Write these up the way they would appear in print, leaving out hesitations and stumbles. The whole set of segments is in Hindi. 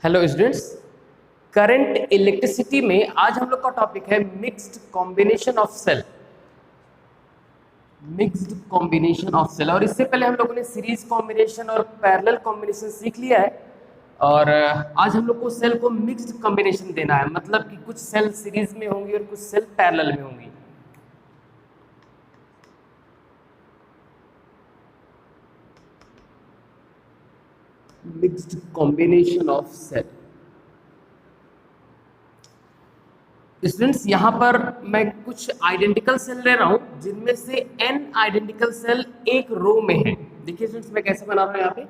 हेलो स्टूडेंट्स, करंट इलेक्ट्रिसिटी में आज हम लोग का टॉपिक है mixed combination of cell. Mixed combination of cell. और इससे पहले हम लोगों ने सीरीज कॉम्बिनेशन और पैरेलल कॉम्बिनेशन सीख लिया है। और आज हम लोग को सेल को मिक्स्ड कॉम्बिनेशन देना है, मतलब कि कुछ सेल सीरीज में होंगी और कुछ सेल पैरेलल में होंगी। Mixed combination of cell. Students, यहाँ पर मैं कुछ आइडेंटिकल सेल ले रहा हूँ जिनमें से n आइडेंटिकल सेल एक रो में है। देखिए स्टूडेंट्स, मैं कैसे बना रहा हूँ यहाँ पे।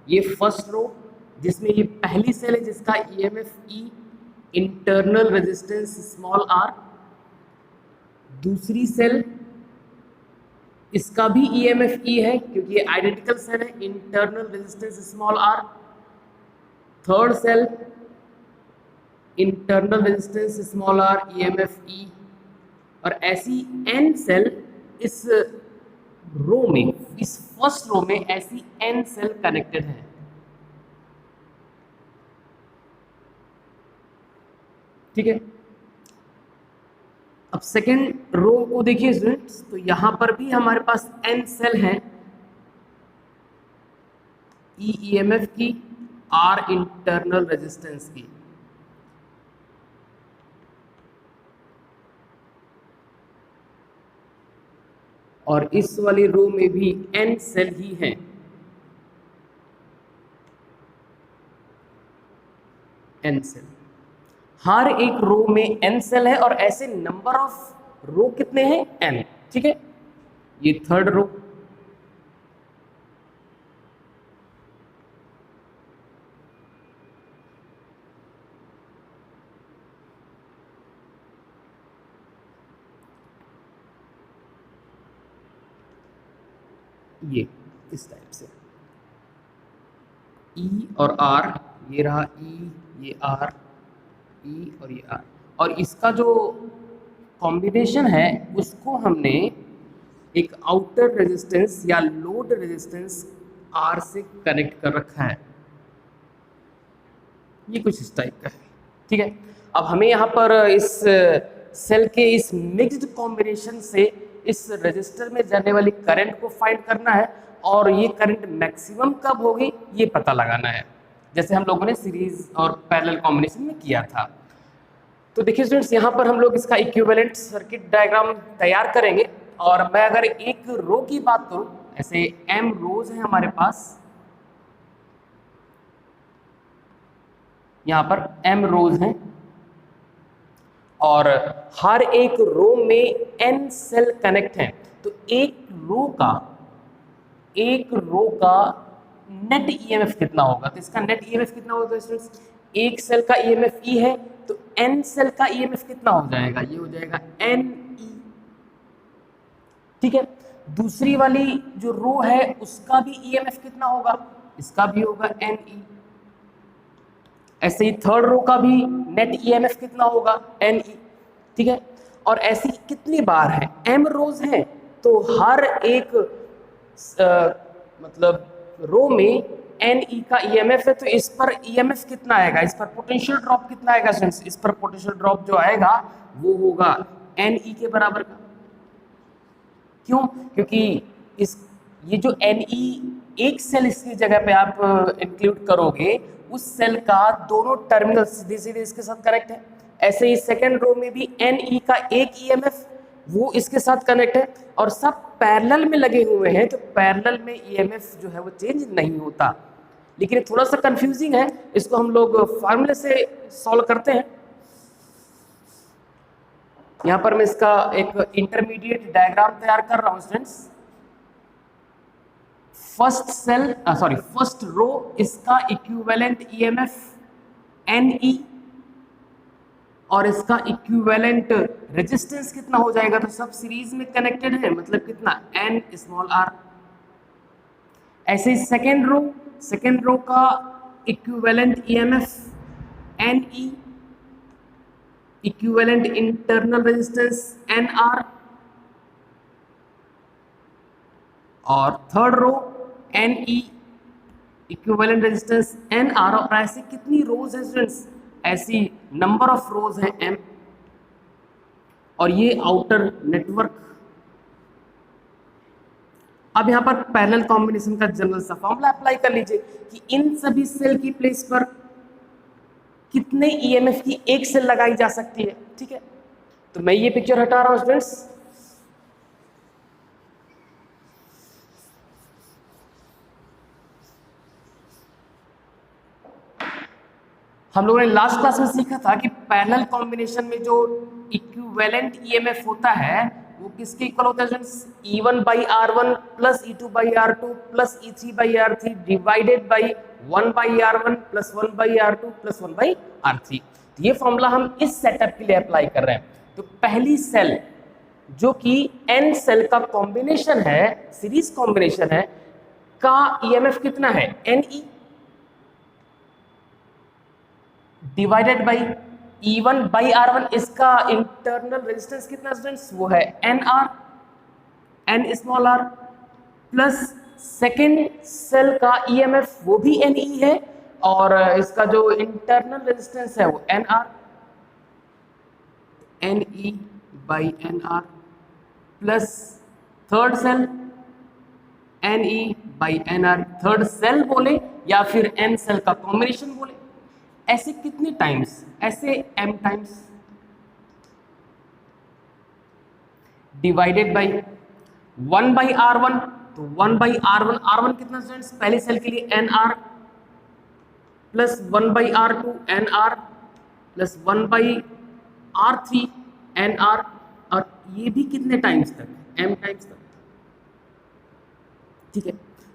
ये फर्स्ट रो जिसमें ये पहली सेल है जिसका EMF E internal resistance small r। दूसरी सेल इसका भी ईएमएफ E है क्योंकि ये आइडेंटिकल सेल है, internal resistance small r। Third cell internal resistance small r, EMF E। और ऐसी n सेल इस रो में, इस फर्स्ट रो में ऐसी n सेल कनेक्टेड है। ठीक है। अब सेकेंड रो को देखिए स्टूडेंट्स, तो यहां पर भी हमारे पास n सेल है, E ईएमएफ की, R इंटरनल रेजिस्टेंस की। और इस वाली रो में भी n सेल ही हैं। n सेल, हर एक रो में n सेल है और ऐसे नंबर ऑफ रो कितने हैं? n। ठीक है, ये थर्ड रो। ये इस टाइप से E और R, ये रहा E, ये R, E और ये R। और इसका जो कॉम्बिनेशन है उसको हमने एक आउटर रेजिस्टेंस या लोड रेजिस्टेंस R से कनेक्ट कर रखा है। ये कुछ इस टाइप का है। ठीक है। अब हमें यहाँ पर इस सेल के इस मिक्स्ड कॉम्बिनेशन से इस रजिस्टर में जाने वाली करंट को फाइंड करना है और ये करंट मैक्सिमम कब होगी ये पता लगाना है, जैसे हम लोगों ने सीरीज और पैरेलल कॉम्बिनेशन में किया था। तो देखिए स्टूडेंट्स, यहाँ पर हम लोग इसका इक्विवेलेंट सर्किट डायग्राम तैयार करेंगे। और मैं अगर एक रो की बात करूं, ऐसे m रोज है हमारे पास, यहाँ पर m रोज हैं और हर एक रो में n सेल कनेक्ट हैं। तो एक रो का नेट ईएमएफ कितना होगा? तो इसका नेट ईएमएफ कितना होगा स्टूडेंट्स? एक सेल का ईएमएफ E है तो n सेल का ईएमएफ कितना हो जाएगा? ये हो जाएगा NE। ठीक है। दूसरी वाली जो रो है उसका भी ईएमएफ कितना होगा? इसका भी होगा NE। ऐसे ही थर्ड रो का भी नेट ईएमएफ कितना होगा? NE। ठीक है। और ऐसी कितनी बार है? m रोज है तो हर एक मतलब रो में NE का ईएमएफ है, तो इस पर ईएमएफ कितना आएगा? इस पर पोटेंशियल ड्रॉप कितना आएगा स्टूडेंट्स? इस पर पोटेंशियल ड्रॉप जो आएगा वो होगा NE के बराबर का। क्यों? क्योंकि ये जो NE एक सेल इसकी जगह पे आप इंक्लूड करोगे, उस सेल का दोनों टर्मिनल सीधे सीधे इसके साथ कनेक्ट है। ऐसे ही सेकेंड रो में भी NE का एक ईएमएफ वो इसके साथ कनेक्ट है और सब पैरेलल में लगे हुए हैं, तो पैरेलल में ईएमएफ जो है वो चेंज नहीं होता। लेकिन थोड़ा सा कंफ्यूजिंग है, इसको हम लोग फार्मूले से सॉल्व करते हैं। यहाँ पर मैं इसका एक इंटरमीडिएट डायग्राम तैयार कर रहा हूँ स्टूडेंट्स। फर्स्ट रो, इसका इक्विवेलेंट ईएमएफ NE और इसका इक्विवेलेंट रेजिस्टेंस कितना हो जाएगा? तो सब सीरीज में कनेक्टेड है, मतलब कितना? N small r। ऐसे ही सेकेंड रो का equivalent EMF NE, equivalent internal resistance NR। और third row NE equivalent resistance N R, और ऐसी कितनी रोज है स्टूडेंट्स, ऐसी नंबर ऑफ रोज है एम, और ये आउटर नेटवर्क। अब यहां पर पैरेलल कॉम्बिनेशन का जनरल सा फॉर्मूला अप्लाई कर लीजिए कि इन सभी सेल की प्लेस पर कितने ईएमएफ की एक सेल लगाई जा सकती है। ठीक है, तो मैं ये पिक्चर हटा रहा हूं स्टूडेंट्स। हम लोगों ने लास्ट क्लास में सीखा था कि पैरेलल कॉम्बिनेशन में जो इक्विवेलेंट ईएमएफ होता है वो किसके इक्वल होता है students, E1 by R1 plus E2 by R2 plus E3 by R3 divided by 1 by R1 plus 1 by R2 plus 1 by R3। तो ये फॉर्मूला हम इस सेटअप के लिए अप्लाई कर रहे हैं। तो पहली सेल जो कि n सेल का कॉम्बिनेशन है, सीरीज कॉम्बिनेशन है, का ईएमएफ कितना है, Ne divided by E1 by R1, इसका इंटरनल रेजिस्टेंस कितना स्टूडेंट्स, वो है NR, N small r, plus second cell का EMF वो भी Ne है, और इसका जो इंटरनल रेजिस्टेंस है वो NR, Ne by NR, plus third cell Ne by NR, third cell बोले या फिर n सेल का कॉम्बिनेशन बोले। ऐसे कितने टाइम्स, ऐसे m times, divided by 1 by R1, तो 1 बाई R1, R1 कितना स्टूडेंट्स, पहली सेल के लिए NR, plus 1 by R2 NR, plus 1 by R3 NR, और ये भी कितने टाइम्स तक, m टाइम्स तक। ठीक है,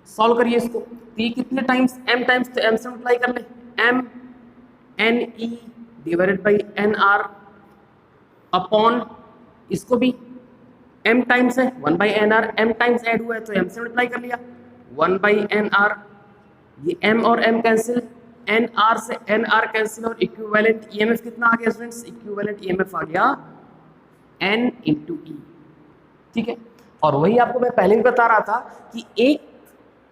सॉल्व करिए इसको, तो ये कितने टाइम्स, m टाइम्स, तो m से मल्टीप्लाई कर ले, m Ne divided by NR upon, इसको भी m टाइम्स है 1 by NR, m times add हुआ है तो m से मल्टीप्लाई कर लिया, 1 बाई NR, ये m और m कैंसिल, NR से NR कैंसिल, और इक्विवेलेंट EMF कितना आ गया स्टूडेंट्स, इक्विवेलेंट EMF आ गया N इंटू E। ठीक है, और वही आपको मैं पहले भी बता रहा था कि एक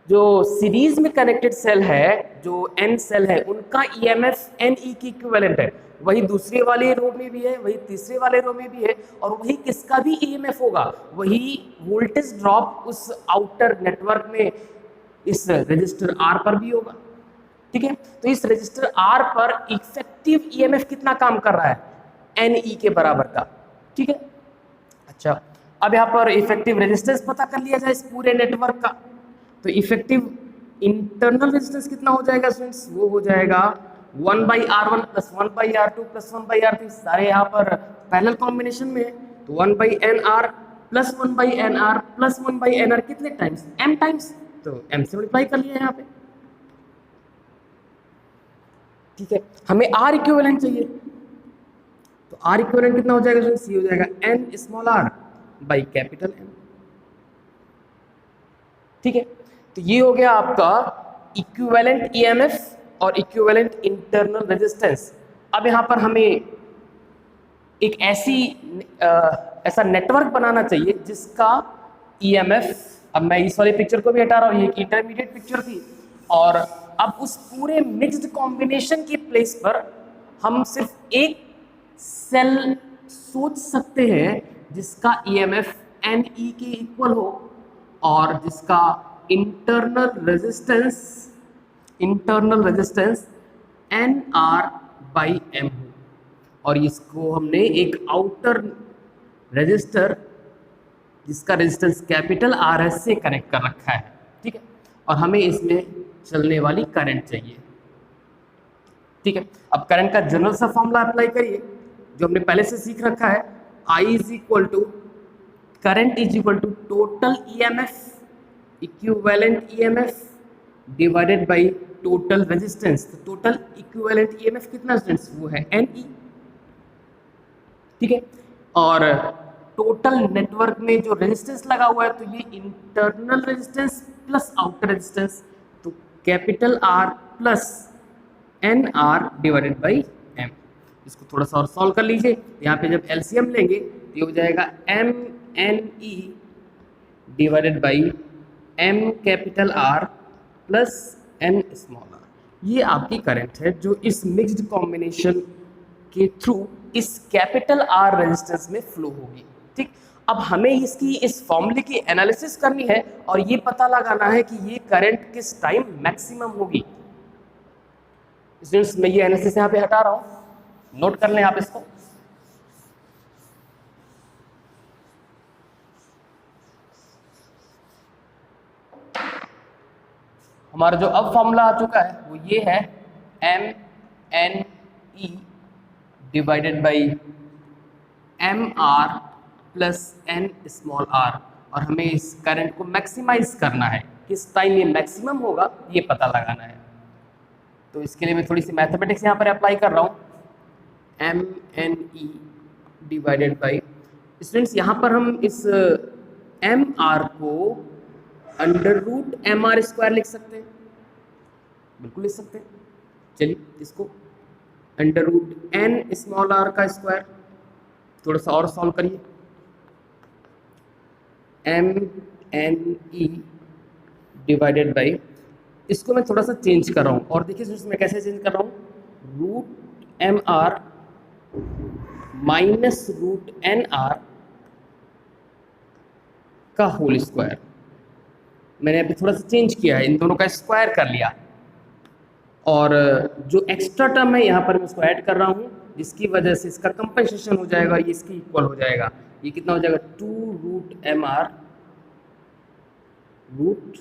जो सीरीज में कनेक्टेड सेल है, जो n सेल है, उनका EMF Ne की इक्विवेलेंट है, वही दूसरे वाले रो में भी है, वही तीसरे वाले रो में भी है, और वही किसका भी EMF होगा, वही वोल्टेज ड्रॉप उस आउटर नेटवर्क में इस रजिस्टर R पर भी होगा। ठीक है, तो इस रजिस्टर R पर इफेक्टिव EMF कितना काम कर रहा है, Ne के बराबर का। ठीक है, अच्छा, अब यहाँ पर इफेक्टिव रेजिस्टेंस पता कर लिया जाए इस पूरे नेटवर्क का, तो इफेक्टिव इंटरनल रेजिस्टेंस कितना हो जाएगा स्टूडेंट्स, वो हो जाएगा 1 by R1 plus 1 by R2 plus 1 by R3, सारे यहाँ पर पैरेलल कॉम्बिनेशन में है, तो 1 by NR plus 1 by NR plus 1 by NR कितने टाइम्स, m टाइम्स, तो m से मल्टीप्लाई कर लिया यहाँ पे। ठीक है, हमें R इक्विवेलेंट चाहिए, तो R इक्विवेलेंट कितना हो जाएगा स्टूडेंट्स, ये हो जाएगा n small r by capital M। ठीक है, तो ये हो गया आपका इक्विवेलेंट EMF और इक्विवेलेंट इंटरनल रेजिस्टेंस। अब यहाँ पर हमें एक ऐसा नेटवर्क बनाना चाहिए जिसका EMF, अब मैं इस वाले पिक्चर को भी हटा रहा हूँ, ये एक इंटरमीडिएट पिक्चर थी, और अब उस पूरे मिक्स्ड कॉम्बिनेशन की प्लेस पर हम सिर्फ एक सेल सोच सकते हैं जिसका EMF Ne के इक्वल हो और जिसका internal resistance NR by M हो, और इसको हमने एक आउटर रजिस्टर जिसका रेजिस्टेंस कैपिटल R से कनेक्ट कर रखा है। ठीक है, और हमें इसमें चलने वाली करंट चाहिए। ठीक है, अब करंट का जनरल सा फॉर्मूला अप्लाई करिए जो हमने पहले से सीख रखा है, I is equal to current is equal to total EMF equivalent EMF divided by total resistance. तो टोटल इक्विवेलेंट EMF कितना स्टूडेंट्स, वो है Ne। ठीक है, और टोटल नेटवर्क में जो रेजिस्टेंस लगा हुआ है, तो ये internal resistance plus outer resistance, तो कैपिटल R प्लस NR डिवाइडेड बाई M। इसको थोड़ा सा और सॉल्व कर लीजिए, यहाँ पे जब LCM लेंगे तो ये हो जाएगा MNE divided by M capital R plus N small r, ये आपकी करंट है जो इस मिक्स्ड कॉम्बिनेशन के थ्रू इस कैपिटल आर रेजिस्टेंस में फ्लो होगी। ठीक, अब हमें इसकी इस फॉर्मूले की एनालिसिस करनी है और ये पता लगाना है कि ये करंट किस टाइम मैक्सिमम होगी। स्टूडेंट्स मैं ये एनालिसिस यहाँ पे हटा रहा हूँ, नोट कर लें आप इसको। हमारा जो अब फॉर्मूला आ चुका है वो ये है M N E divided by M R plus N small r, और हमें इस करंट को मैक्सिमाइज करना है, किस टाइम ये मैक्सिमम होगा ये पता लगाना है। तो इसके लिए मैं थोड़ी सी मैथमेटिक्स यहाँ पर अप्लाई कर रहा हूँ। M N E divided by, students यहाँ पर हम इस एम आर को under root M R square लिख सकते हैं, बिल्कुल लिख सकते हैं। चलिए इसको under root N small r का स्क्वायर, थोड़ा सा और सॉल्व करिए। M N E divided by, इसको मैं थोड़ा सा चेंज कर रहा हूँ, और देखिए मैं कैसे चेंज कर रहा हूँ, root M R minus root N R का होल स्क्वायर। मैंने अभी थोड़ा सा चेंज किया है, इन दोनों का स्क्वायर कर लिया, और जो एक्स्ट्रा टर्म है यहाँ पर मैं उसको ऐड कर रहा हूँ, जिसकी वजह से इसका कंपनसेशन हो जाएगा, ये इसकी इक्वल हो जाएगा। ये कितना हो जाएगा, 2 root M R root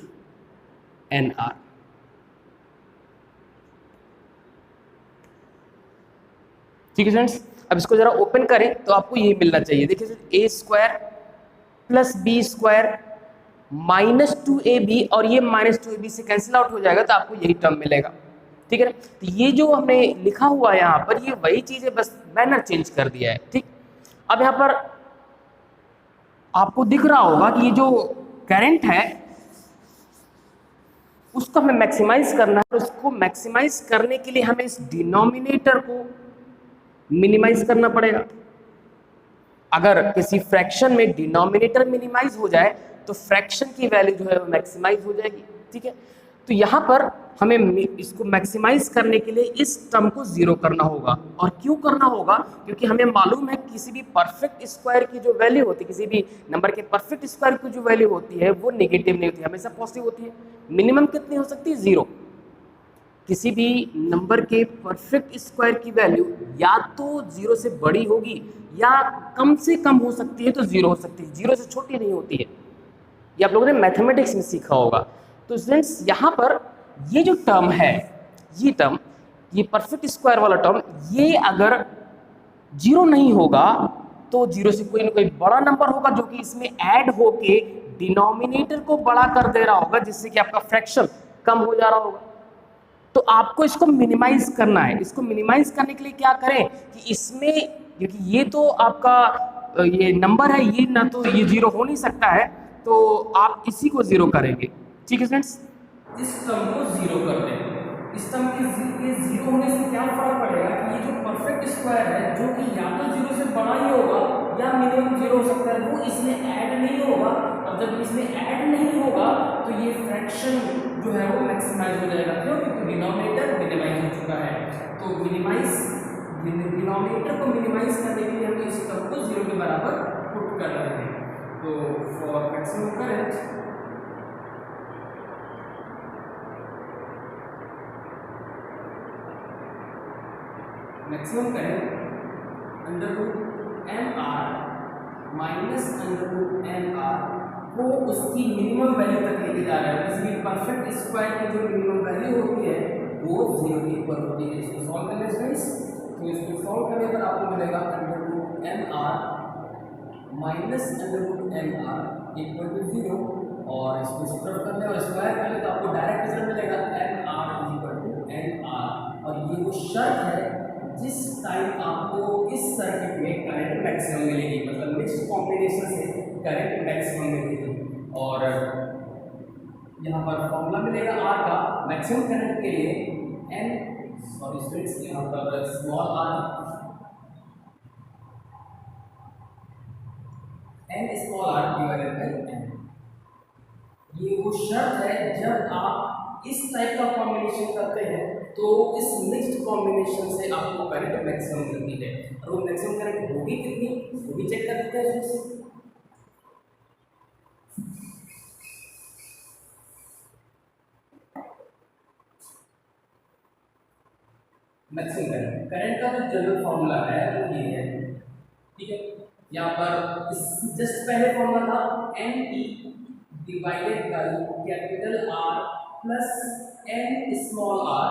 N R. ठीक है स्टूडेंट्स, अब इसको जरा ओपन करें तो आपको ये मिलना चाहिए। देखिए a square plus b square minus 2ab, और ये माइनस 2ab से कैंसिल आउट हो जाएगा, तो आपको यही टर्म मिलेगा। ठीक है ना, तो ये जो हमने लिखा हुआ है यहाँ पर, ये वही चीज़ है, बस मैनर चेंज कर दिया है। ठीक, अब यहाँ पर आपको दिख रहा होगा कि ये जो करंट है उसको हमें मैक्सिमाइज करना है। उसको मैक्सिमाइज करने के लिए हमें इस डिनोमिनेटर को मिनिमाइज करना पड़ेगा। अगर किसी फ्रैक्शन में डिनोमिनेटर मिनिमाइज हो जाए तो फ्रैक्शन की वैल्यू जो है वो मैक्सिमाइज हो जाएगी। ठीक है, तो यहाँ पर हमें इसको मैक्सिमाइज करने के लिए इस टर्म को जीरो करना होगा। और क्यों करना होगा, क्योंकि हमें मालूम है किसी भी परफेक्ट स्क्वायर की जो वैल्यू होती है, किसी भी नंबर के परफेक्ट स्क्वायर की जो वैल्यू होती है वो नेगेटिव नहीं होती, हमेशा पॉजिटिव होती है। मिनिमम कितनी हो सकती है, जीरो। किसी भी नंबर के परफेक्ट स्क्वायर की वैल्यू या तो जीरो से बड़ी होगी या कम से कम हो सकती है, तो जीरो हो सकती है, जीरो से छोटी नहीं होती है। ये आप लोगों ने मैथमेटिक्स में सीखा होगा। तो स्टूडेंट्स यहाँ पर ये जो टर्म है, ये टर्म, ये परफेक्ट स्क्वायर वाला टर्म, ये अगर जीरो नहीं होगा तो जीरो से कोई ना कोई बड़ा नंबर होगा जो कि इसमें ऐड होके डिनोमिनेटर को बड़ा कर दे रहा होगा, जिससे कि आपका फ्रैक्शन कम हो जा रहा होगा। तो आपको इसको मिनिमाइज करना है। इसको मिनिमाइज करने के लिए क्या करें कि इसमें, क्योंकि ये तो आपका ये नंबर है, ये ना तो ये जीरो हो नहीं सकता है, तो आप इसी को जीरो करेंगे। ठीक है स्टूडेंट्स, इस टर्म को जीरो कर दें। इस टर्म के जीरो होने से क्या फर्क पड़ेगा कि ये जो परफेक्ट स्क्वायर है, जो कि या तो जीरो से बड़ा ही होगा या मिनिमम जीरो हो सकता है, वो इसमें ऐड नहीं होगा। और जब इसमें ऐड नहीं होगा तो ये फ्रैक्शन जो है वो मैक्सिमाइज हो जाएगा। क्यों, क्योंकि डिनोमिनेटर मिनिमाइज हो चुका है। तो डिनोमिनेटर को मिनिमाइज करने के लिए हम इस टर्म को जीरो के बराबर पुट कर रहे हैं। तो for maximum current under root M R minus under root M R को उसकी मिनिमम वैल्यू तक लेके जा रहा है। किसी भी परफेक्ट स्क्वायर की जो मिनिमम वैल्यू होती है वो जीरो के इक्वल होती है। इसको सॉल्व करने से, तो इसको सॉल्व करने पर आपको मिलेगा under root M R minus under root M R equal to zero, और इसको स्क्वायर कर ले और स्क्वायर कर ले तो आपको डायरेक्ट रिजल्ट मिलेगा M R equal to N R. और ये वो शर्त है जिस टाइम आपको इस सर्किट में करंट मैक्सिमम मिलेगी, मतलब मिक्स्ड कॉम्बिनेशन से करंट मैक्सिमम मिलेगी। और यहाँ पर फॉर्मूला मिलेगा आर का मैक्सिमम करंट के लिए, एन सॉरी स्टूडेंट्स यहाँ पर small r, N small r divided by N. ये वो शर्त है जब आप इस टाइप का कॉम्बिनेशन करते हैं तो इस मिक्स्ड कॉम्बिनेशन से आपको करंट मैक्सिमम मिलती है। और वो मैक्सिमम करंट होगी कितनी वो भी चेक कर देते हैं फिर से। मैक्सिमम करंट का जो जनरल फॉर्मूला है वो ये है, ठीक है। यहाँ पर इस जस्ट पहले फॉर्मूला था N E divided by capital R plus N small r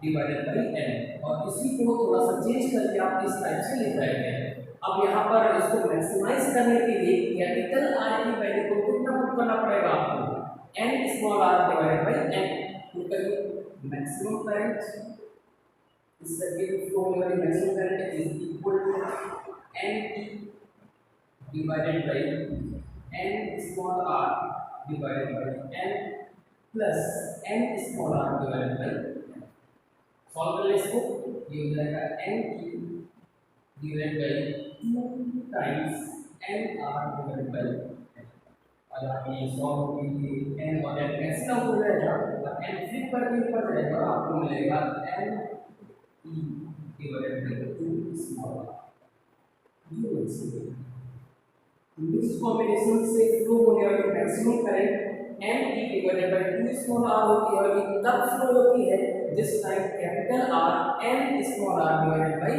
divided by N, और इसी को थोड़ा सा चेंज करके आप इस टाइप से लिख रहे हैं। अब यहाँ पर इसको मैक्सिमाइज करने के लिए कैपिटल आर की वैल्यू को कितना पुट करना पड़ेगा आपको, N small r divided by N. Put करिए मैक्सिमम करंट इस सर्किट फ्लो में maximum current is equal to N divided by n small r divided by n plus n small r divided by n। Solve कर ले इसको, ये हो जाएगा n की divide by 2 times n r divide by n। और आप ये सॉल्व कीजिए n और n कैंसिल आउट हो जाएगा और n फ्लिप करके ऊपर जाएगा, आपको मिलेगा n e divided by 2 small r। ये हो मिक्स कॉम्बिनेशन से फ्लो होने वाली maximum current N E divided by 2 small r होती है, और ये तब फ्लो होती है जिस time capital R N small r divided by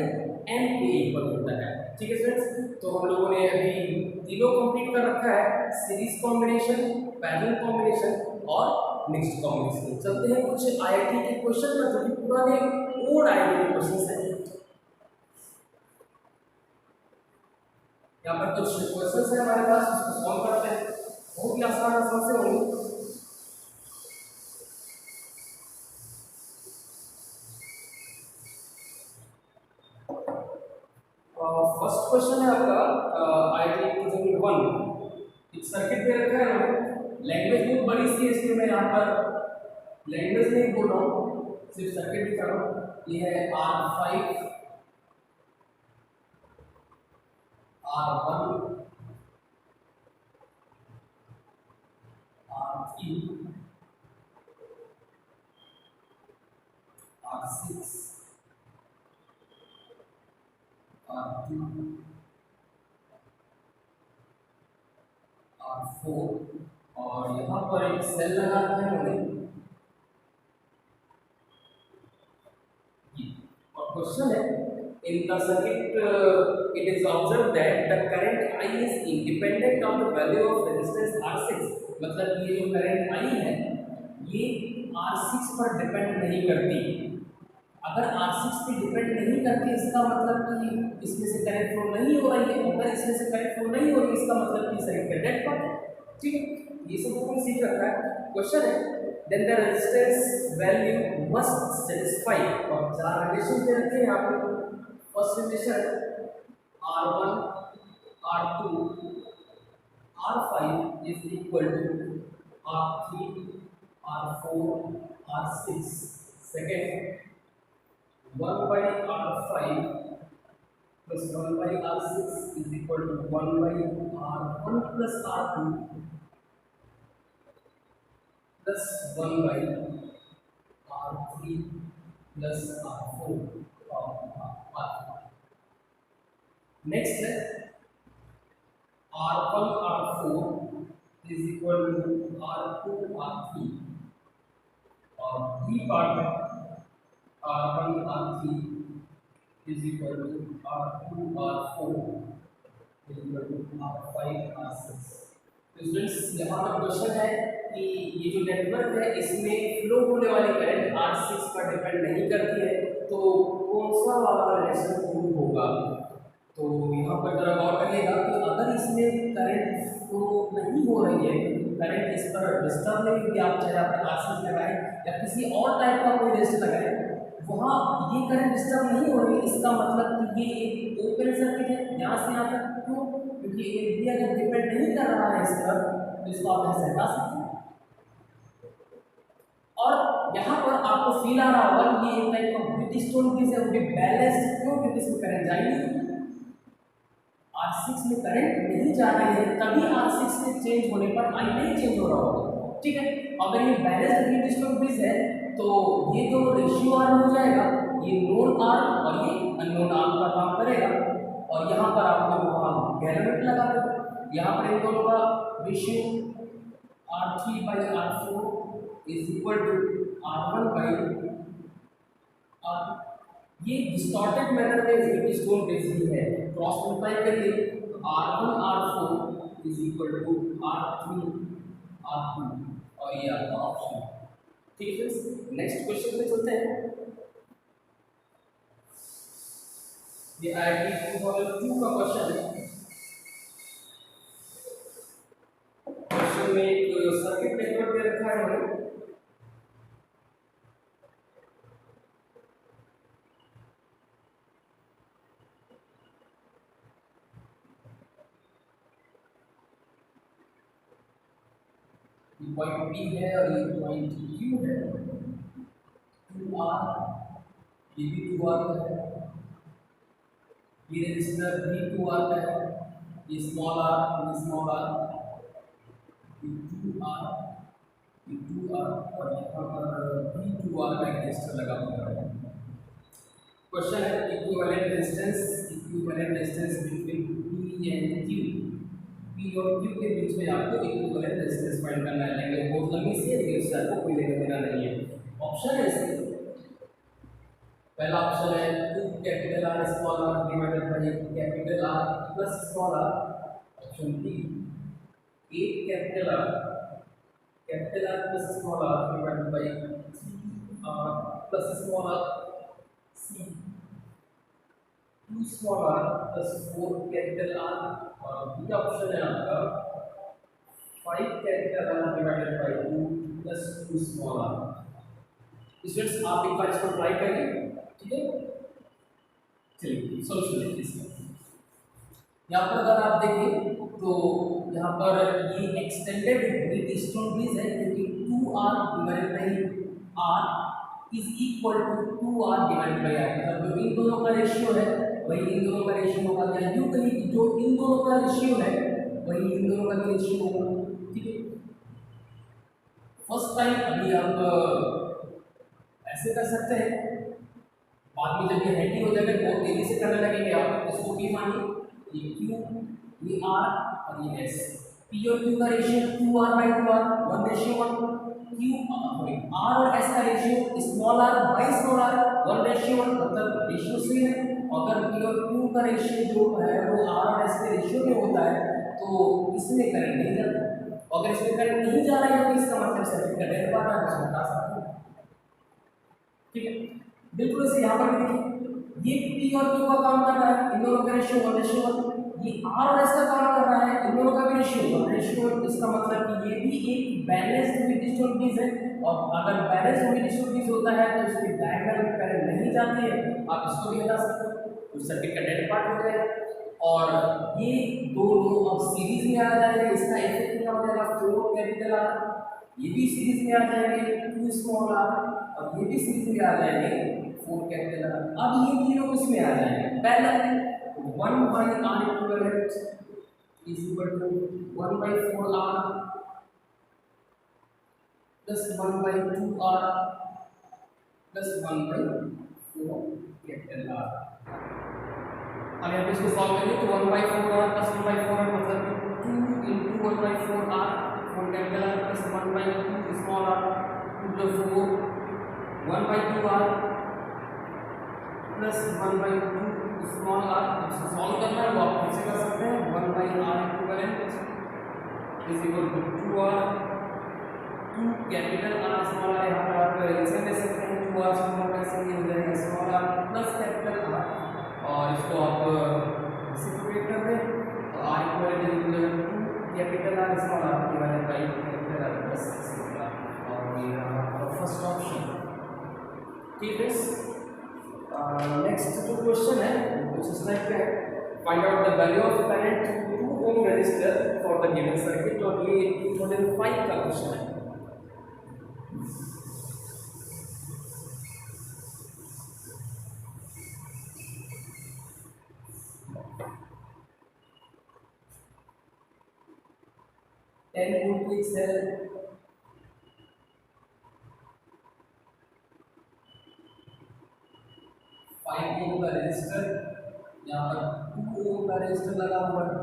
N के इक्वल होता है। ठीक है फ्रेंड्स, तो हम लोगों ने अभी तीनों कंप्लीट कर रखा है, सीरीज कॉम्बिनेशन, पैरेलल कॉम्बिनेशन और मिक्स्ड कॉम्बिनेशन। चलते हैं कुछ आईआईटी के क्वेश्चन पर, जो कि पुराने ओल्ड आईआईटी के क्वेश्चंस हैं। यहाँ पर कुछ क्वेश्चंस है हमारे पास, उसको सॉल्व करते हैं, बहुत ही आसान से होंगे। फर्स्ट क्वेश्चन है आपका आईआईटी 2001, एक सर्किट दे रखा है ना, लैंग्वेज बहुत बड़ी सी है इसलिए मैं यहाँ पर लैंग्वेज नहीं बोल रहा हूँ, सिर्फ सर्किट दिखा रहा हूँ। ये है R5 R1 R3 R6 R2 R4, और यहाँ पर एक सेल लगा है मैंने। और क्वेश्चन है, in the circuit it is observed that the current I is independent of the value of resistance R6। मतलब ये जो करंट I है ये R6 पर डिपेंड नहीं करती। अगर R6 पे डिपेंड नहीं करती इसका मतलब कि इसमें से करंट फ्लो नहीं हो रही है, अगर इसमें से करंट फ्लो नहीं हो रही इसका मतलब कि सर्किट डेड पर है। ठीक है, ये सब हमने सीख रखा है। क्वेश्चन है then the resistance value must satisfy, और चार रिलेशन दे रखे हैं यहाँ पे। First relation R1 R2 R5 is equal to R3 R4 R6। Second 1 by R5 plus 1 by R6 is equal to 1 by R1 plus R2 plus 1 by R3 plus R4 और R5। नेक्स्ट है R1 R4 is equal to R2 R3, और B पार्ट में R1 R3 is equal to R2 R4 is equal to R5 R6। Students यहाँ पर क्वेश्चन है कि ये जो नेटवर्क है इसमें फ्लो होने वाली करंट R6 पर डिपेंड नहीं करती है, तो कौन सा वाला रिलेशन प्रूव होगा। तो यहाँ पर जरा गौर करिएगा कि अगर इसमें करंट फ्लो नहीं हो रही है, करंट इस पर डिस्टर्ब नहीं होगी, आप चाहे आप R6 लगाएं या किसी और टाइप का कोई रेजिस्टर लगाएं, वहाँ ये करंट डिस्टर्ब नहीं हो रही, इसका मतलब कि ये एक ओपन सर्किट है यहाँ से यहाँ तक। क्यों? क्योंकि ये अगर डिपेंड नहीं कर रहा है इस पर, तो इसको आप ऐसे हटा सकते हैं। और यहाँ पर आपको फील आ रहा होगा ये एक टाइप का ब्रिटिस्टोन पीस है, वो भी बैलेंस्ड। क्यों? क्योंकि इसमें करंट जाएगी, R6 में करंट नहीं जा रही है, तभी R6 में चेंज होने पर I नहीं चेंज हो रहा होगा। ठीक है, अगर ये बैलेंस डिस्ट्रीब्यूट है तो ये तो रेशियो आर हो जाएगा, ये नोन आर और ये अननोन आर का काम करेगा, और यहाँ पर आपको वहाँ गैलोमेट लगा दो। यहाँ पर इन दोनों का ratio R3/R4 is equal to R1/R। ये डिस्टॉर्टेड मैनर में स्टोन बेसिस है, क्रॉस मल्टीप्लाई करिए तो R1/R4 is equal to R3/R2, और ये आपका ऑप्शन है। ठीक है, नेक्स्ट क्वेश्चन पे चलते हैं। ये IIT 2002 का क्वेश्चन है। क्वेश्चन में एक सर्किट नेटवर्क दे रखा है हमें, ये पॉइंट P है और ये पॉइंट Q है, 2R, ये भी 2R का है, ये रजिस्टर भी 2R का है, ये स्मॉल r, ये स्मॉल r, ये 2R, ये 2R, और यहाँ पर भी 2R का एक रजिस्टर लगा हुआ है। क्वेश्चन है equivalent resistance between P and Q। P और Q के बीच में आपको इक्विवेलेंट रेजिस्टेंस फाइंड करना है, लेकिन बहुत लंबी सी है, लेकिन इससे आपको कोई लेना देना नहीं है। ऑप्शन है इसके, पहला ऑप्शन है 2 capital R small r divided by capital R plus small r। Option B 8 capital R plus small r divided by 3R plus small r। C 2 small r plus 4 capital R, और बी ऑप्शन है आपका 5 capital R divided by 2 plus 2 small r। Students आप एक बार इसको ट्राई करिए, ठीक है। चलिए सोल्यूशन देखिए इसका। यहाँ पर अगर आप देखें तो यहाँ पर ये एक्सटेंडेड व्हीटस्टोन ब्रिज है, क्योंकि 2R divided by R is equal to 2R divided by R, मतलब जो इन दोनों का रेशियो है वही इन दोनों का रेशियो होगा, या यूँ कहीं जो इन दोनों का रेशियो है वही इन दोनों का रेशियो होगा, ठीक है। फर्स्ट टाइम अभी आप ऐसे कर सकते हैं, बाद में जब ये हैंडी हो जाएगा बहुत तेजी से करने लगेंगे आप। इसको P मानिए, ये Q, ये R और ये S। P और Q का रेशियो 2R/2R, 1:1। R और S का ratio small r by small r, 1:1, मतलब रेशियो सेम है। अगर P और Q का रेशियो जो है वो R और S के रेशियो में होता है तो इसमें करंट नहीं जाता, अगर इसमें करंट नहीं जा रहा है तो इसका मतलब सर्किट का डेड पार्ट आप इसमें हटा सकते हैं, ठीक है। बिल्कुल इसे यहाँ पर भी देखिए, ये P और Q का काम कर रहा है, इन दोनों का रेशियो 1:1। ये R और S का काम कर रहा है, इन दोनों का भी रेशियो 1:1। इसका मतलब कि ये भी एक बैलेंस्ड व्हीटस्टोन ब्रिज है, और अगर बैलेंस्ड व्हीटस्टोन ब्रिज होता है तो इसकी डायगोनल में करंट नहीं जाती है, आप इसको भी हटा सकते हो, तो सर्किट का डेड पार्ट हो जाएगा। और ये दोनों अब सीरीज में आ जाएंगे, इसका इफेक्ट क्या हो जाएगा 4 कैपिटल R, ये भी सीरीज में आ जाएंगे 2 स्मॉल r, और ये भी सीरीज में आ जाएंगे 4 कैपिटल R। अब ये तीनों किसमें आ जाएंगे parallel, 1/R equivalent is equal to 1/4R plus 1/2R plus 1/4 capital R। अब यहाँ पे इसको सॉल्व करिए तो 1/4R प्लस 1/4R मतलब 2 into 1/4R, 4 capital R plus 1/2 small r, 2 plus 4, 1/2R plus 1/2 small r। इसको सॉल्व करना है वो आप कैसे कर सकते हैं, 1/R equivalent is equal to 2R, 2 capital R small r, यहाँ पर आप इसे ले सकते हैं 2R स्मॉल r से ये हो जाएगा small r plus capital R, और इसको आप रेसिप्रोकेट कर दें तो R equivalent is equal to 2 capital R small r divided by capital R plus small r, और ये रहा फर्स्ट ऑप्शन, ठीक है। नेक्स्ट जो क्वेश्चन है कुछ इस टाइप का है, find out the value of current through 2 ohm resistor for the given circuit, और ये 2005 का क्वेश्चन है। टेन वोल्ट की सेल ओम का रेजिस्टर, यहाँ पर 2 ओम का रेजिस्टर लगा हुआ है,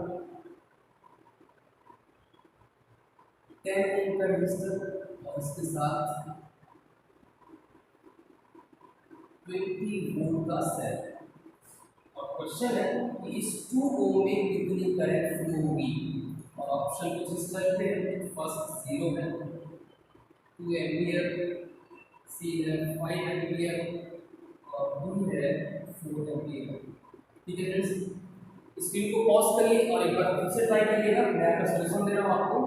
10 ओम का रेजिस्टर और इसके साथ 20 वोल्ट का सेल। और क्वेश्चन है कि इस 2 ओम में कितनी करंट फ्लो होगी, और ऑप्शन कुछ इस टाइप पे है। फर्स्ट 0 है, 2 एम्पियर, सी है 5 एम्पियर और बी है 4 एम्पियर। ठीक है फ्रेंड्स, स्क्रीन को पॉज करिए और एक बार फिर से ट्राई करिएगा। मैं आपका सॉल्यूशन दे रहा हूँ आपको।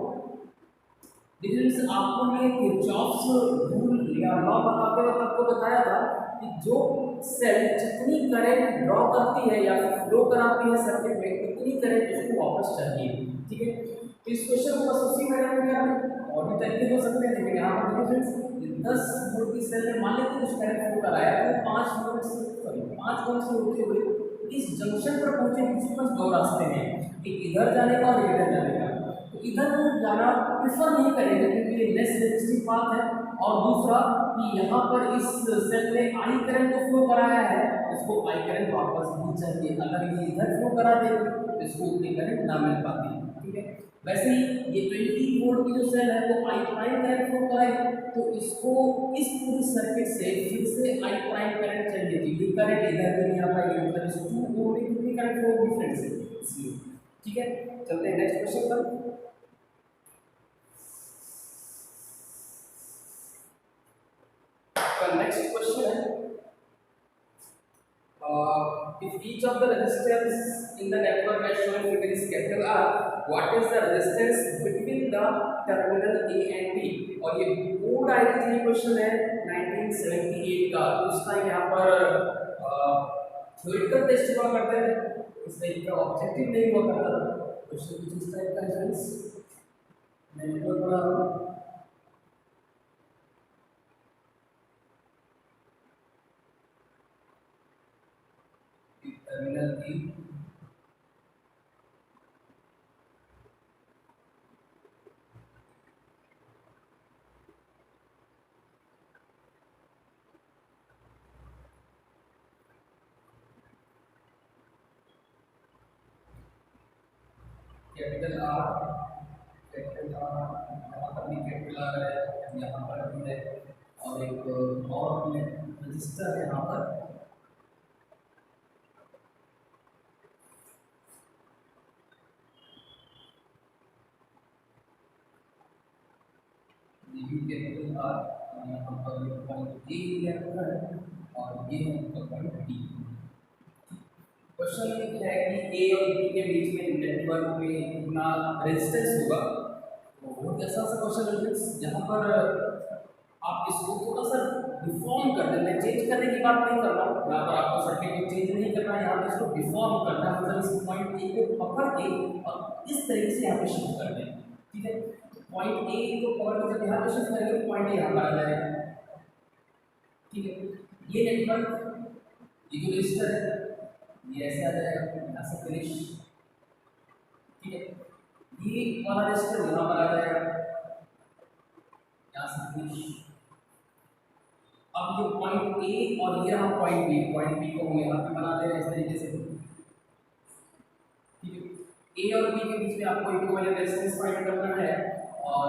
फ्रेंड्स, आपको ये किरचॉफ्स रूल या लॉ बताते वक्त आपको बताया था कि जो सेल जितनी करंट ड्रॉ करती है या फ्लो कराती है सर्किट में, उतनी करंट उसको वापस चाहिए। ठीक है, तो इस क्वेश्चन को बस उसी मैटर में करना, और भी तरीके हो सकते हैं, लेकिन यहाँ पर देखिए फ्रेंड्स, 10 वोल्ट की सेल में मान लेते हैं कुछ करंट फ्लो कराया तो 5 वोल्ट से 5 वोल्ट से होते हुए इस जंक्शन पर पहुंचे किसी पास 2 रास्ते हैं, एक इधर जाने का और इधर जाने का। तो इधर जाना प्रेफर नहीं करेंगे क्योंकि ये लेस रेजिस्टिव पाथ है, और दूसरा कि यहाँ पर इस सेल में आई करंट को फ्लो कराया है, इसको आई करंट वापस नहीं चाहिए। अगर ये इधर फ्लो करा दे तो इसको उतनी करंट ना मिल पाती। ठीक है, वैसे ही ये 20 वोल्ट की जो सेल है वो आई प्राइम करंट फ्लो कराए, तो इसको इस पूरी सर्किट से फिर से आई प्राइम करंट चाहिए थी। ये करंट इधर भी नहीं आ पाएगी, मतलब इस 2 ओम में कितनी करंट फ्लो होगी फ्रेंड्स, इसलिए। ठीक है, चलते हैं नेक्स्ट क्वेश्चन पर। नेक्स्ट क्वेश्चन है, if each of the resistors in the network as shown in figure is capital R, what is the resistance between the terminal A and B? और ये बोर्ड आईटी क्वेश्चन है 1978 का। उस टाइम यहाँ पर थ्योरेटिकल टेस्ट हुआ करते हैं, इस टाइप का ऑब्जेक्टिव नहीं हुआ करता था। क्वेश्चन कुछ इस टाइप का है फ्रेंड्स, मैं नेटवर्क बना रहा हूँ। Terminal A, capital R, capital R, यहाँ पर भी कैपिटल आर है, यहाँ पर भी है, और एक और रजिस्टर है यहाँ पर, ये भी कैपिटल आर, और यहाँ पर पॉइंट ए दिया हुआ है और ये है पॉइंट बी। क्वेश्चन ये है कि ए और बी के बीच में नेटवर्क में कितना रेजिस्टेंस होगा। तो बहुत ऐसा क्वेश्चन है जहाँ पर आप इसको थोड़ा सा डिफॉर्म कर देते हैं, चेंज करने की बात नहीं कर रहा हूँ यहाँ पर, आपको सर्किट को चेंज नहीं करना है, यहाँ पर इसको डिफॉर्म करना है, मतलब इस पॉइंट ए को पकड़ के और इस तरीके से यहाँ पे शिफ्ट कर दें। ठीक है, पॉइंट ए को पकड़ के जब यहाँ पे शिफ्ट करेंगे तो पॉइंट ए यहाँ पर आ जाएगा। ठीक है, ये नेटवर्क, ये जो रजिस्टर है ये ऐसे आ जाएगा, यहाँ से फिनिश। ठीक है, ये वाला रजिस्टर यहाँ पर आ जाएगा, यहाँ से फिनिश। अब ये पॉइंट ए और ये रहा पॉइंट बी को हम यहाँ पे बना दे रहे हैं इस तरीके से। ठीक है, ए और बी के बीच में आपको इक्विवेलेंट रेजिस्टेंस फाइंड करना है, और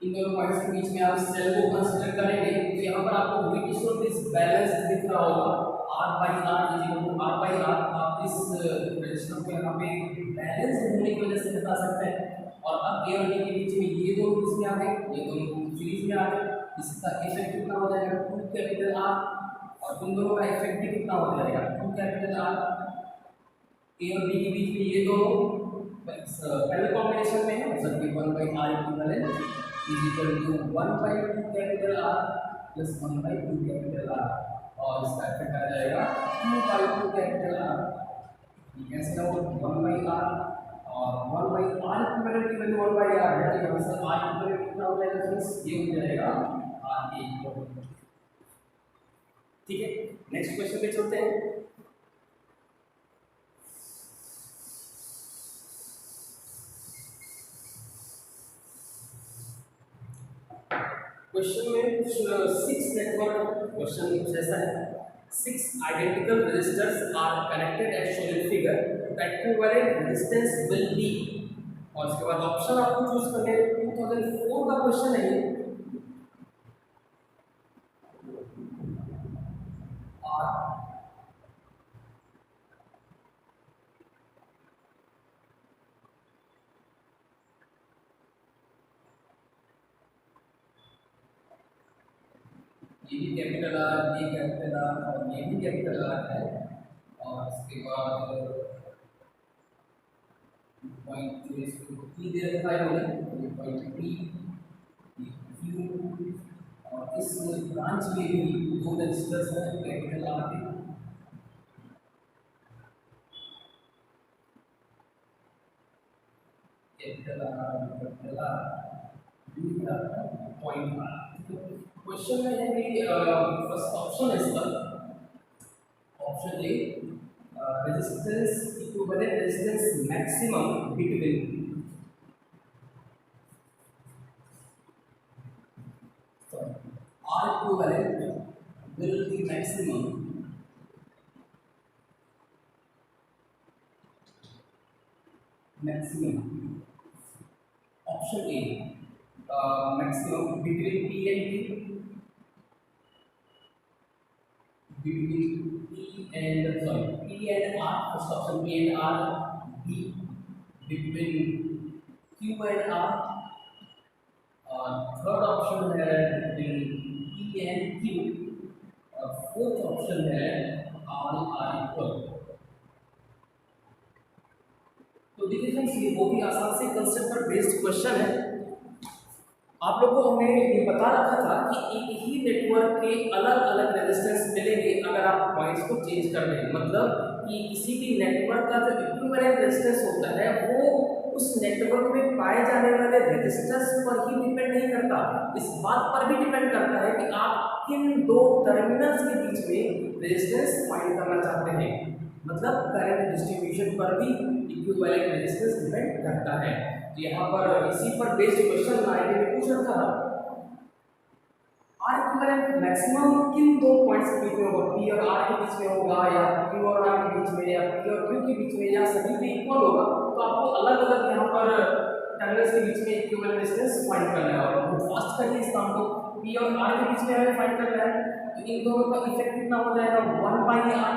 इन दोनों पॉइंट्स के बीच में आप सेल को कंसीडर करेंगे। तो यहाँ पर आपको वीटी सोर्स डिसबैलेंस दिख रहा होगा, R/R is equal to R/R। आप इस रजिस्टर को यहाँ पे बैलेंस होने की वजह से बता सकते हैं। और अब ए और बी के बीच में ये दोनों किसमें आ गए, ये दोनों सीरीज में आ गए, इसका इफेक्ट कितना हो जाएगा 2 कैपिटल R, और उन दोनों का इफेक्ट भी कितना हो जाएगा 2 कैपिटल R। ए और बी के बीच में ये दोनों पहले कॉम्बिनेशन में है, मतलब कि 1/R equivalent is equal to 1/2 capital R plus 1/2 capital R, और इसका इफेक्ट आ जाएगा 2/2 कैपिटल R। ये कैसे होगा 1/R, और 1/R इक्विवेलेंट की वैल्यू 1/R है, तो यहाँ से R इक्विवेलेंट कितना हो जाएगा फ्रेंड्स, ये हो जाएगा R1। ठीक है, नेक्स्ट क्वेश्चन पे चलते हैं। क्वेश्चन में कुछ 6 नेटवर्क क्वेश्चन कुछ ऐसा है 6 identical resistors are connected as shown in figure, the equivalent resistance will be। और उसके बाद ऑप्शन आपको चूज करने हैं। 2004 का क्वेश्चन है ये। और ये भी कैपिटल आर, ये कैपिटल आर और ये भी कैपिटल आर है। और उसके बाद पॉइंट जो इसको पी दे रखा है मैंने, ये पॉइंट पी, ये क्यू, और इस ब्रांच में भी दो रजिस्टर्स हैं कैपिटल आर के। Capital R point R. Question में है कि फर्स्ट ऑप्शन है इसका, option A resistance equivalent resistance maximum between R equivalent will be maximum option A maximum between P and Q, between P and R, first option P and R, B between Q and R, third option है between P and Q, और फोर्थ ऑप्शन है R इक्वल। तो देखिए फ्रेंड्स, ये बहुत ही आसान से कंसेप्ट पर बेस्ड क्वेश्चन है। आप लोगों को हमने ये बता रखा था कि एक ही नेटवर्क के अलग अलग रेजिस्टेंस मिलेंगे अगर आप पॉइंट्स को चेंज कर दें। मतलब कि किसी भी नेटवर्क का जो इक्विवेलेंट रेजिस्टेंस होता है वो उस नेटवर्क में पाए जाने वाले रेजिस्टेंस पर ही डिपेंड नहीं करता, इस बात पर भी डिपेंड करता है कि आप किन दो टर्मिनल्स के बीच में रेजिस्टेंस फाइंड करना चाहते हैं। मतलब करंट डिस्ट्रीब्यूशन पर भी इक्विवेलेंट रेजिस्टेंस डिपेंड करता है। यहाँ पर इसी पर बेस्ड क्वेश्चन आईडी में पूछ रखा था, आर इक्विवेलेंट मैक्सिमम किन दो पॉइंट्स के बीच में होगा, पी और आर के बीच में होगा, या क्यू और आर के बीच में, या पी और क्यू के बीच में, या सभी पे इक्वल होगा। तो आपको अलग अलग यहाँ पर टर्मिनल्स के बीच में इक्विवेलेंट रेजिस्टेंस फाइंड करना है। और बहुत फास्ट करिए इस काम को, पी और आर के बीच में हमें फाइंड करना है। तो इन दोनों का इफेक्ट कितना हो जाएगा, 1/r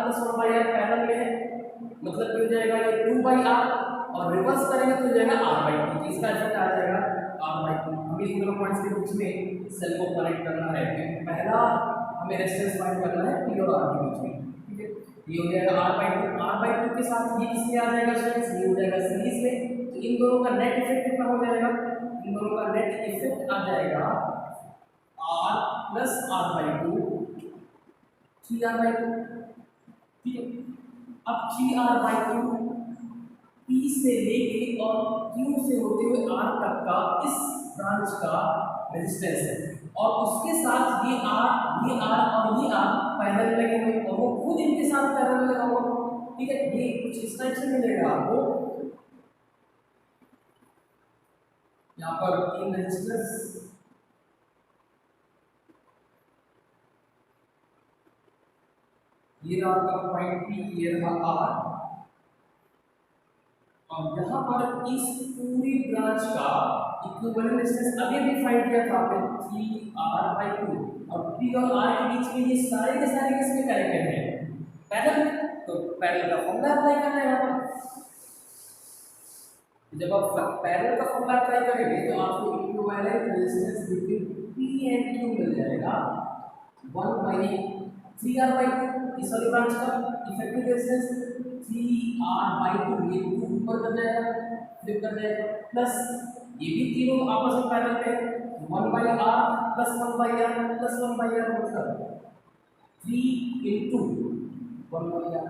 + 1/r पैरेलल में है, मतलब हो जाएगा ये 2/r, और रिवर्स करेंगे तो हो जाएगा r/2। इसका इफेक्ट आ जाएगा r/2। हमें इन दोनों पॉइंट्स के बीच में सेल को कनेक्ट करना है। पहला हमें रेजिस्टेंस फाइंड करना है p और r के बीच में, ठीक है। ये हो जाएगा r/2, r/2 के साथ ये किसमें आ जाएगा फ्रेंड्स, ये हो जाएगा सीरीज में। तो इन दोनों का नेट इफेक्ट कितना हो जाएगा, इन दोनों का नेट इफेक्ट आ जाएगा r + r/2, 3r/2, ठीक है। अब 3r/2 P से लेके और Q से होते हुए R तक का इस ब्रांच का रेजिस्टेंस है, और उसके साथ ये R और ये R पैरेलल लगे हुए, और वो खुद इनके साथ पैरेलल लगा हुआ, ठीक है। ये कुछ इस टाइप से मिलेगा आपको। यहाँ पर 3 रेजिस्टेंस, ये रहा आपका पॉइंट P, ये रहा R, और यहाँ पर इस पूरी ब्रांच का इक्विवेलेंट रेजिस्टेंस अभी भी फाइंड किया था आपने 3r/2, और P और R के बीच में ये सारे के सारे किसमें कनेक्टेड हैं, पैरेलल। तो पैरेलल का फॉर्मूला अप्लाई करना है यहाँ पर। जब आप पैरेलल का फॉर्मूला अप्लाई करेंगे तो आपको equivalent resistance between P and Q मिल जाएगा 1/3r/2, इस वाली ब्रांच का इफेक्टिव रेजिस्टेंस 3r/2, ये 2 ऊपर कर जाएगा, फ्लिप कर जाएगा, प्लस ये भी तीनों आपस में पैरेलल पे 1/r + 1/r + 1/r, मतलब 3 × 1/r,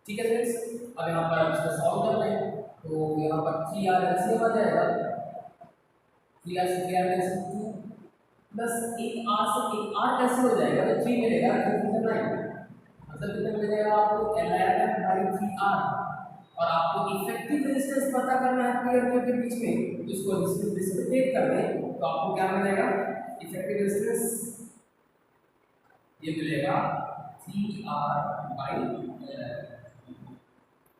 ठीक है फ्रेंड्स। अब यहाँ पर इसको सॉल्व करना है, तो यहाँ पर 3r एलसीएम आ जाएगा, 3r से 3r कैंसिल, 2 प्लस एक r से एक r कैंसिल हो जाएगा, तो 3 मिलेगा, 3 से 9, मतलब कितना मिल जाएगा आपको 11/3r। और आपको इफेक्टिव रेजिस्टेंस पता करना है P और Q के बीच में, तो इसको डिफरेंशिएट कर दें तो आपको क्या मिल जाएगा, इफेक्टिव रेजिस्टेंस ये मिलेगा 3R/11।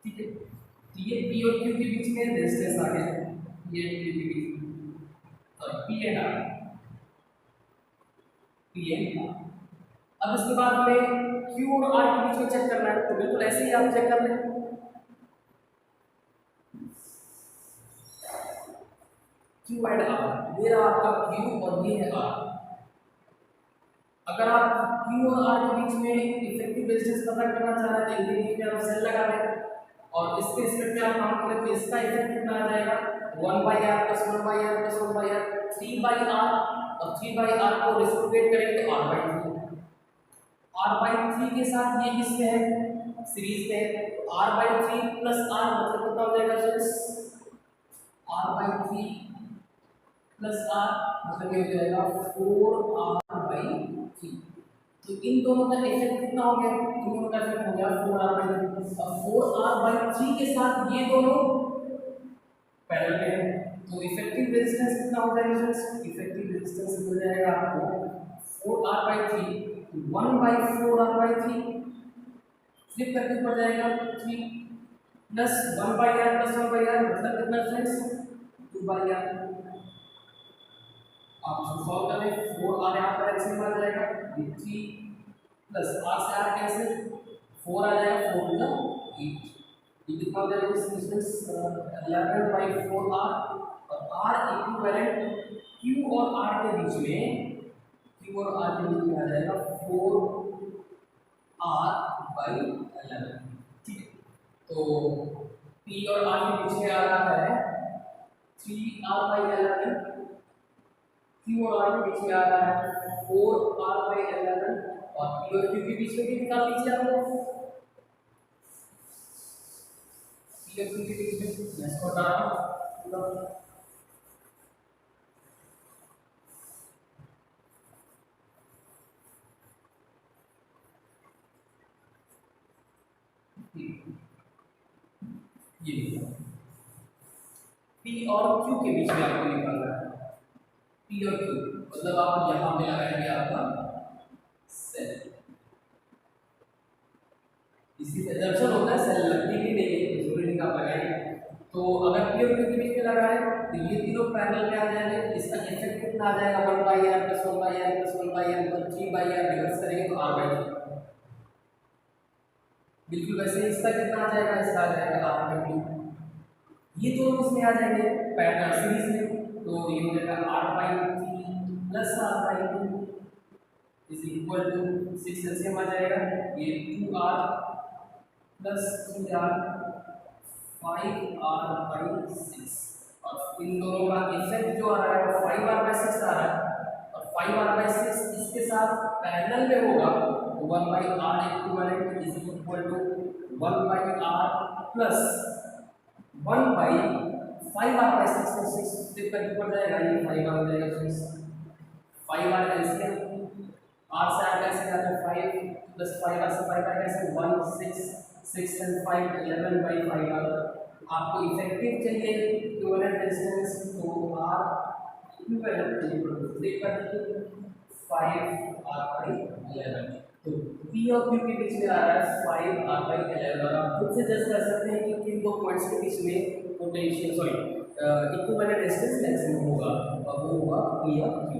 ठीक है, तो ये पी और क्यू के बीच में रेजिस्टेंस आ गया, ये क्यू के बीच में, और P and R, P and R. अब इसके बाद हमें क्यू और आर के बीच में चेक करना है, तो बिल्कुल ऐसे ही आप चेक कर लें। क्यू एंड आर, ये रहा आपका क्यू और ये है आर। अगर आप क्यू और आर के बीच में इफेक्टिव रेजिस्टेंस पता करना चाह रहे हैं तो इनके बीच में आप सेल लगा दें, और इसके रिस्पेक्ट में आप काम करें तो इसका इफेक्ट कितना आ जाएगा, 1/r + 1/r + 1/r, 3/r, और 3/r को रेसिप्रोकेट करेंगे तो r/3। r/3 के साथ ये किसमें है, सीरीज में है, तो r/3 + r मतलब कितना हो जाएगा फ्रेंड्स, r/3 + r मतलब ये हो जाएगा 4r/3। तो इन दोनों का इफेक्ट कितना हो गया, इन दोनों का इफेक्ट हो गया 4r/3। अब 4r/3 के साथ ये दोनों पैरेलल में है, तो इफेक्टिव रेजिस्टेंस कितना हो जाएगा फ्रेंड्स, इफेक्टिव रेजिस्टेंस मिल जाएगा आपको 4r/3, 1/4r/3 फ्लिप करके ऊपर जाएगा 3 प्लस 1/r + 1/r मतलब कितना फ्रेंड्स, 2/r। आप इसको सॉल्व करें, 4r यहाँ पर एलसीएम आ जाएगा, 3 प्लस r से r कैंसिल, 4 आ जाएगा, 4 × 8, ये कितना हो जाएगा डिस्टेंस 11/4r, और r इक्विवेलेंट q और r के बीच में, q और r के बीच में आ जाएगा 4r/11। ठीक है, तो p और r के बीच में आ रहा है 3r/11, q और r के बीच में आ रहा है 4r/11, और p और q के बीच में भी निकाल लीजिए आप लोग, p और q के बीच में मैं इसको बता रहा हूँ। ये p और q के बीच में आपको निकालना है, p और q मतलब आप यहाँ पे लगाएंगे आपका सेल, इसी से दर्शन होता है, सेल लगती भी नहीं है, जरूरी नहीं आप लगाएंगे। तो अगर p और q के बीच में लगाए तो ये तीनों पैरेलल में आ जाएंगे, इसका इफेक्ट कितना आ जाएगा, 1/r + 1/r + 1/r मतलब 3/r, रिवर्स करेंगे तो r/3। बिल्कुल वैसे ही इसका कितना आ जाएगा, इसका आ जाएगा r/2। ये दोनों इसमें आ जाएंगे पैरेलल सीरीज में, तो ये हो जाएगा r/3 + r/2 is equal to 6 LCM आ जाएगा, ये 2r + 3r 5r/6, और इन दोनों का इफेक्ट जो आ रहा है वो 5r/6 आ रहा है, और 5r/6 इसके साथ पैरेलल में होगा, तो 1/r equivalent is equal to 1/r plus 1/5r/6 को 6 फ्लिप करके ऊपर जाएगा, ये 5r हो जाएगा फ्रेंड्स, 5r एलसीएम, r से r कैसे जाता है 5 प्लस 5r से 5r कैसे 1 6 6 एंड 5 11/5r। आपको इफेक्टिव चाहिए इक्विवेलेंट रेजिस्टेंस, तो r इक्विवेलेंट फ्लिप करके 5r/11, तो p और q के बीच में आ रहा है 5r/11, और आप खुद से जज कर सकते हैं कि किन दो पॉइंट्स के बीच में पोटेंशियल इक्विवेलेंट रेजिस्टेंस मैक्सिमम होगा, और वो होगा p और q।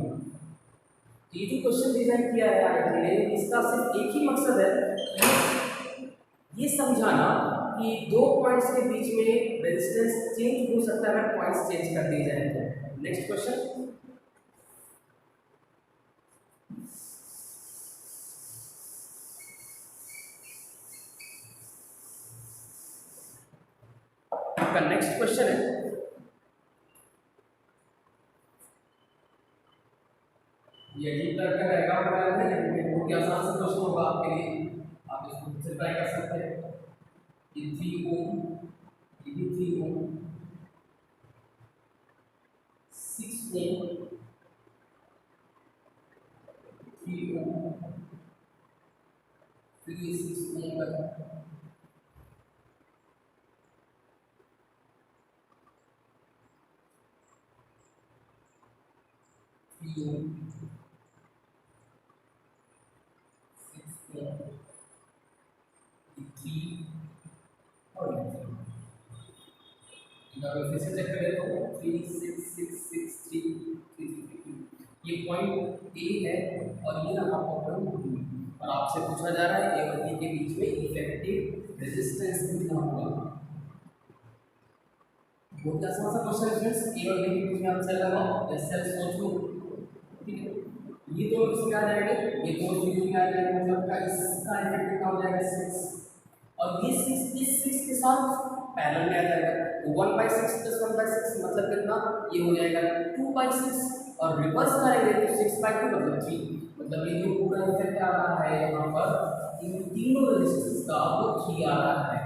ये जो क्वेश्चन डिजाइन किया है आईटी ने, इसका सिर्फ एक ही मकसद है, ये समझाना कि दो पॉइंट्स के बीच में रेजिस्टेंस चेंज हो सकता है अगर पॉइंट्स चेंज कर दिए जाए तो। नेक्स्ट क्वेश्चन, आपका नेक्स्ट क्वेश्चन है, ये अजीब तरह का रहेगा लेकिन बहुत ही आसान सा क्वेश्चन होगा आपके लिए, आप इसको खुद से ट्राई कर सकते हैं। ये 3 ओम, ये भी 3 ओम, 6 ओम, 3 ओम, फिर ये 6 ओम का 3 ओम, 3 और ये 3। अगर फिर से चेक करें तो 3 6 6 6 3 3 3 ये पॉइंट ए है और ये आपका पॉइंट बी, और आपसे पूछा जा रहा है ए और बी के बीच में इफेक्टिव रेजिस्टेंस कितना होगा। बहुत आसान सा क्वेश्चन है फ्रेंड्स, ए और बी के बीच में आंसर लगाओ, जैसे आप सोच लो, ठीक है। ये दोनों किसमें आ जाएंगे, ये दोनों सीरीज में आ जाएंगे, मतलब का इसका इफेक्ट कितना हो जाएगा 6, और ये 6 इस 6 के साथ पैरेलल में आ जाएगा, तो 1/6 + 1/6 मतलब कितना, ये हो जाएगा 2/6, और रिवर्स करेंगे तो 6/2 मतलब 3, मतलब ये जो पूरा इफेक्ट आ रहा है यहाँ पर इन तीनों रेजिस्टेंस का वो 3 आ रहा है।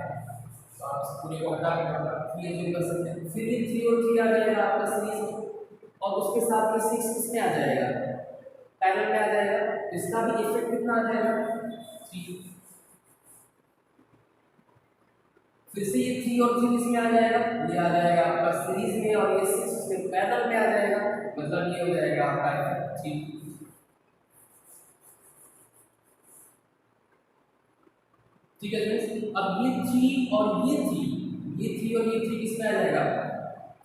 तो आप पूरे को हटा के 3 एज्यूम कर सकते हैं, फिर ये 3 और 3 आ जाएगा आपका सीरीज में, और उसके साथ ये 6 किसमें आ जाएगा, पैरेलल में आ जाएगा, इसका भी इफेक्ट कितना आ जाएगा 3, फिर से ये 3 और 3 इसमें आ जाएगा, ये आ जाएगा आपका सीरीज में, और ये 6 इसमें पैरेलल में आ जाएगा, मतलब ये हो जाएगा आपका इफेक्ट 3। ठीक है फ्रेंड्स, अब ये 3 और ये 3, ये 3 और ये 3 किसमें आ जाएगा,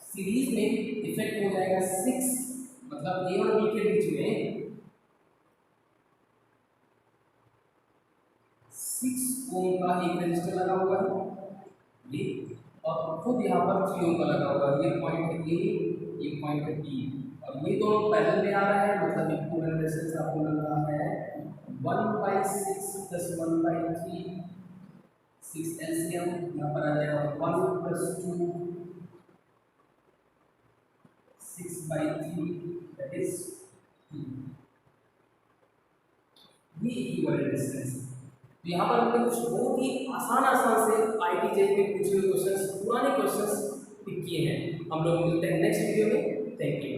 सीरीज में, इफेक्ट हो जाएगा 6, मतलब ए और बी के बीच में 6 ओम का एक रेजिस्टर लगा हुआ है ये, और खुद यहाँ पर 3 ओम का लगा हुआ है, ये पॉइंट ए, ये पॉइंट बी, और ये दोनों पैरेलल में आ रहा है, मतलब इक्विवेलेंट रेजिस्टेंस आपको लग रहा है 1/6 + 1/3, 6 एलसीएम यहाँ पर आ जाएगा 1 + 2 6/3 दैट इज 2, ये इक्विवेलेंट रेजिस्टेंस। तो यहाँ पर हमने कुछ बहुत ही आसान से IIT के पूछे हुए क्वेश्चंस, पुराने क्वेश्चंस पिक किए हैं। हम लोग मिलते हैं नेक्स्ट वीडियो में, थैंक यू।